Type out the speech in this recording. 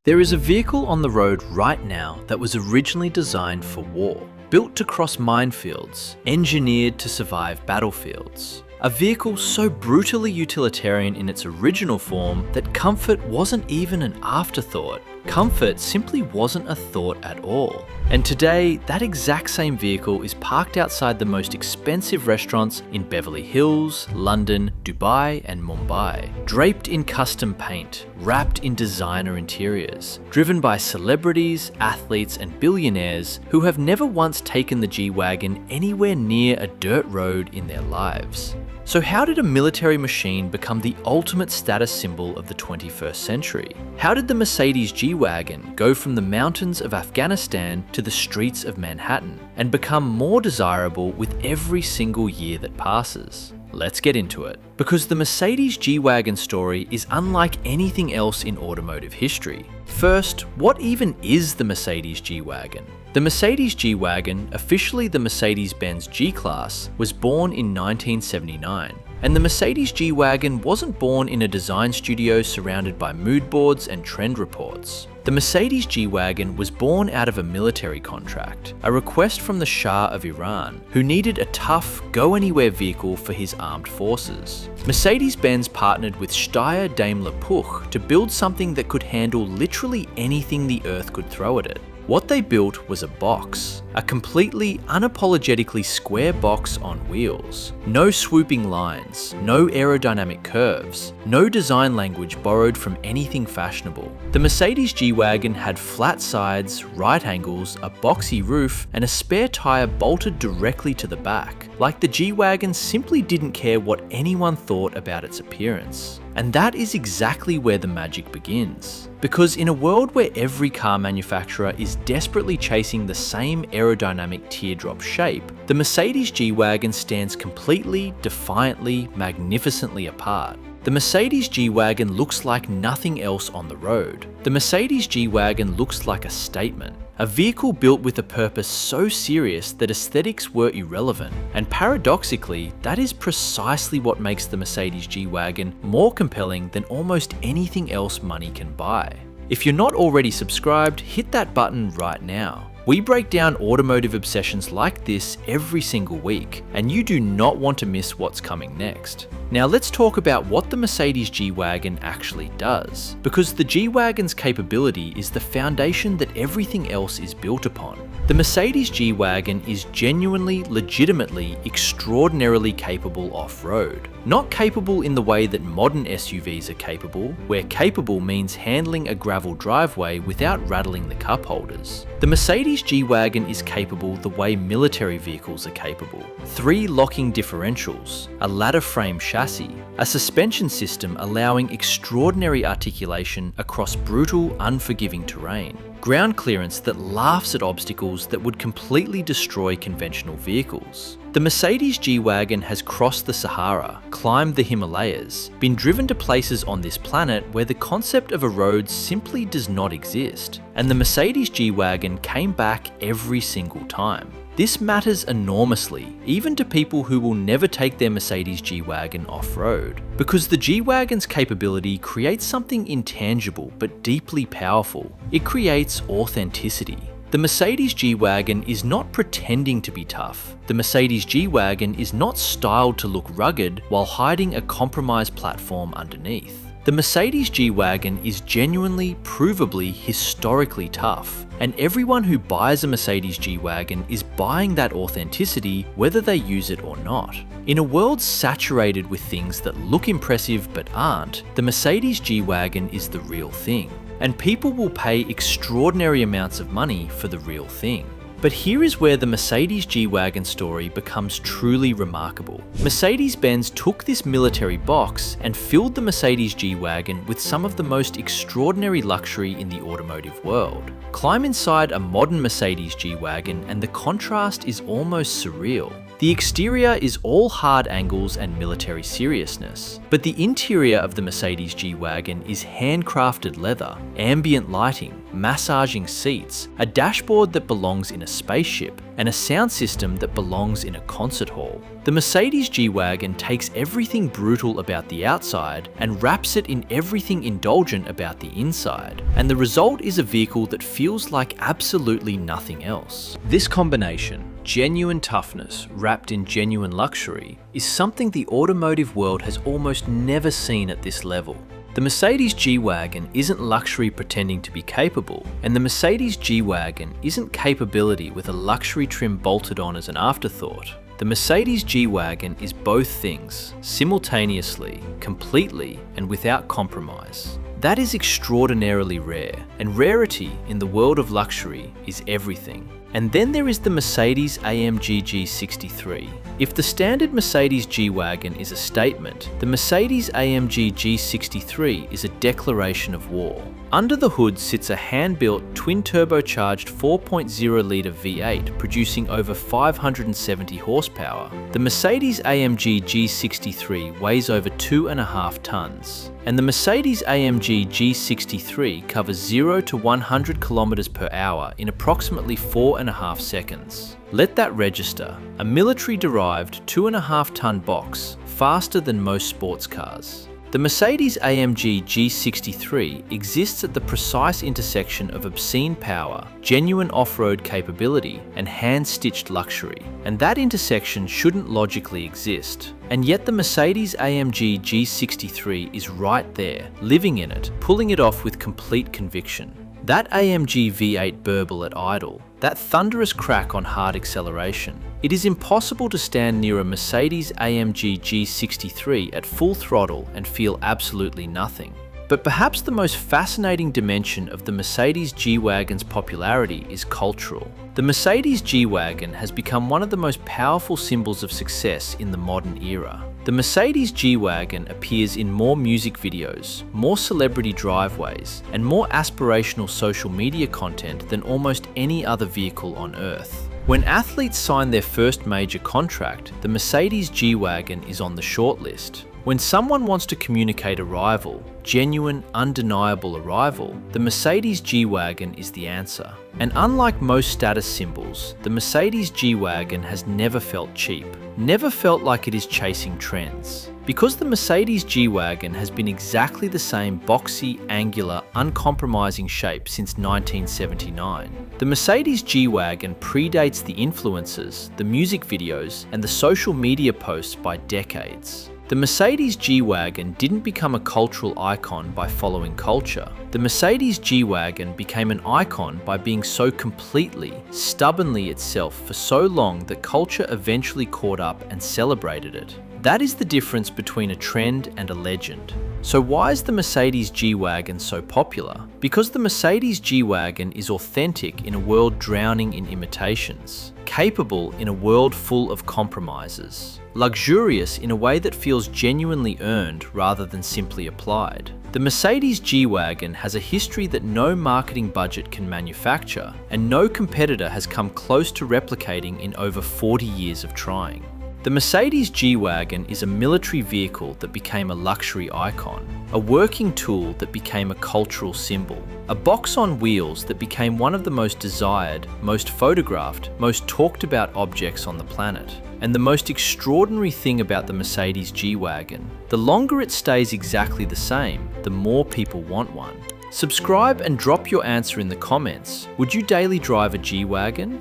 There is a vehicle on the road right now that was originally designed for war, built to cross minefields, engineered to survive battlefields. A vehicle so brutally utilitarian in its original form that comfort wasn't even an afterthought. Comfort simply wasn't a thought at all. And today, that exact same vehicle is parked outside the most expensive restaurants in Beverly Hills, London, Dubai, and Mumbai. Draped in custom paint, wrapped in designer interiors, driven by celebrities, athletes, and billionaires who have never once taken the G-Wagon anywhere near a dirt road in their lives. So how did a military machine become the ultimate status symbol of the 21st century? How did the Mercedes G-Wagon go from the mountains of Afghanistan to the streets of Manhattan and become more desirable with every single year that passes? Let's get into it. Because the Mercedes G-Wagon story is unlike anything else in automotive history. First, what even is the Mercedes G-Wagon? The Mercedes G-Wagon, officially the Mercedes-Benz G-Class, was born in 1979. And the Mercedes G-Wagon wasn't born in a design studio surrounded by mood boards and trend reports. The Mercedes G-Wagon was born out of a military contract, a request from the Shah of Iran, who needed a tough, go-anywhere vehicle for his armed forces. Mercedes-Benz partnered with steyr-daimler-puch to build something that could handle literally anything the earth could throw at it. What they built was a box, a completely unapologetically square box on wheels. No swooping lines, no aerodynamic curves, no design language borrowed from anything fashionable. The Mercedes G-Wagon had flat sides, right angles, a boxy roof, and a spare tyre bolted directly to the back. Like the G-Wagon simply didn't care what anyone thought about its appearance. And that is exactly where the magic begins. Because in a world where every car manufacturer is desperately chasing the same aerodynamic teardrop shape, the Mercedes G-Wagon stands completely, defiantly, magnificently apart. The Mercedes G-Wagon looks like nothing else on the road. The Mercedes G-Wagon looks like a statement. A vehicle built with a purpose so serious that aesthetics were irrelevant. And paradoxically, that is precisely what makes the Mercedes G-Wagon more compelling than almost anything else money can buy. If you're not already subscribed, hit that button right now. We break down automotive obsessions like this every single week, and you do not want to miss what's coming next. Now let's talk about what the Mercedes G-Wagon actually does, because the G-Wagon's capability is the foundation that everything else is built upon. The Mercedes G-Wagon is genuinely, legitimately, extraordinarily capable off-road. Not capable in the way that modern SUVs are capable, where capable means handling a gravel driveway without rattling the cup holders. The Mercedes G-Wagon is capable the way military vehicles are capable. 3 locking differentials, a ladder frame chassis, a suspension system allowing extraordinary articulation across brutal, unforgiving terrain, ground clearance that laughs at obstacles that would completely destroy conventional vehicles. The Mercedes G-Wagon has crossed the Sahara, climbed the Himalayas, been driven to places on this planet where the concept of a road simply does not exist, and the Mercedes G-Wagon came back every single time. This matters enormously, even to people who will never take their Mercedes G-Wagon off-road, because the G-Wagon's capability creates something intangible but deeply powerful. It creates authenticity. The Mercedes G-Wagon is not pretending to be tough. The Mercedes G-Wagon is not styled to look rugged while hiding a compromised platform underneath. The Mercedes G-Wagon is genuinely, provably, historically tough, and everyone who buys a Mercedes G-Wagon is buying that authenticity whether they use it or not. In a world saturated with things that look impressive but aren't, the Mercedes G-Wagon is the real thing, and people will pay extraordinary amounts of money for the real thing. But here is where the Mercedes G-Wagon story becomes truly remarkable. Mercedes-Benz took this military box and filled the Mercedes G-Wagon with some of the most extraordinary luxury in the automotive world. Climb inside a modern Mercedes G-Wagon and the contrast is almost surreal. The exterior is all hard angles and military seriousness, but the interior of the Mercedes G-Wagon is handcrafted leather, ambient lighting, massaging seats, a dashboard that belongs in a spaceship, and a sound system that belongs in a concert hall. The Mercedes G-Wagon takes everything brutal about the outside and wraps it in everything indulgent about the inside, and the result is a vehicle that feels like absolutely nothing else. This combination, genuine toughness wrapped in genuine luxury, is something the automotive world has almost never seen at this level. The Mercedes G-Wagon isn't luxury pretending to be capable, and the Mercedes G-Wagon isn't capability with a luxury trim bolted on as an afterthought. The Mercedes G-Wagon is both things, simultaneously, completely, and without compromise. That is extraordinarily rare, and rarity in the world of luxury is everything. And then there is the Mercedes AMG G63. If the standard Mercedes G-Wagon is a statement, the Mercedes AMG G63 is a declaration of war. Under the hood sits a hand-built, twin-turbocharged 4.0-litre V8 producing over 570 horsepower. The Mercedes AMG G63 weighs over 2.5 tons, and the Mercedes AMG G63 covers 0 to 100 km per hour in approximately 4.5 seconds. Let that register: a military-derived 2.5-ton box, faster than most sports cars. The Mercedes AMG G63 exists at the precise intersection of obscene power, genuine off-road capability, and hand-stitched luxury, and that intersection shouldn't logically exist. And yet the Mercedes AMG G63 is right there, living in it, pulling it off with complete conviction. That AMG V8 burble at idle, that thunderous crack on hard acceleration. It is impossible to stand near a Mercedes AMG G63 at full throttle and feel absolutely nothing. But perhaps the most fascinating dimension of the Mercedes G-Wagon's popularity is cultural. The Mercedes G-Wagon has become one of the most powerful symbols of success in the modern era. The Mercedes G-Wagon appears in more music videos, more celebrity driveways, and more aspirational social media content than almost any other vehicle on Earth. When athletes sign their first major contract, the Mercedes G-Wagon is on the shortlist. When someone wants to communicate arrival, genuine, undeniable arrival, the Mercedes G-Wagon is the answer. And unlike most status symbols, the Mercedes G-Wagon has never felt cheap, never felt like it is chasing trends. Because the Mercedes G-Wagon has been exactly the same boxy, angular, uncompromising shape since 1979. The Mercedes G-Wagon predates the influencers, the music videos, and the social media posts by decades. The Mercedes G-Wagon didn't become a cultural icon by following culture. The Mercedes G-Wagon became an icon by being so completely, stubbornly itself for so long that culture eventually caught up and celebrated it. That is the difference between a trend and a legend. So why is the Mercedes G-Wagon so popular? Because the Mercedes G-Wagon is authentic in a world drowning in imitations, capable in a world full of compromises, luxurious in a way that feels genuinely earned rather than simply applied. The Mercedes G-Wagon has a history that no marketing budget can manufacture, and no competitor has come close to replicating in over 40 years of trying. The Mercedes G-Wagon is a military vehicle that became a luxury icon, a working tool that became a cultural symbol, a box on wheels that became one of the most desired, most photographed, most talked about objects on the planet. And the most extraordinary thing about the Mercedes G-Wagon, the longer it stays exactly the same, the more people want one. Subscribe and drop your answer in the comments. Would you daily drive a G-Wagon?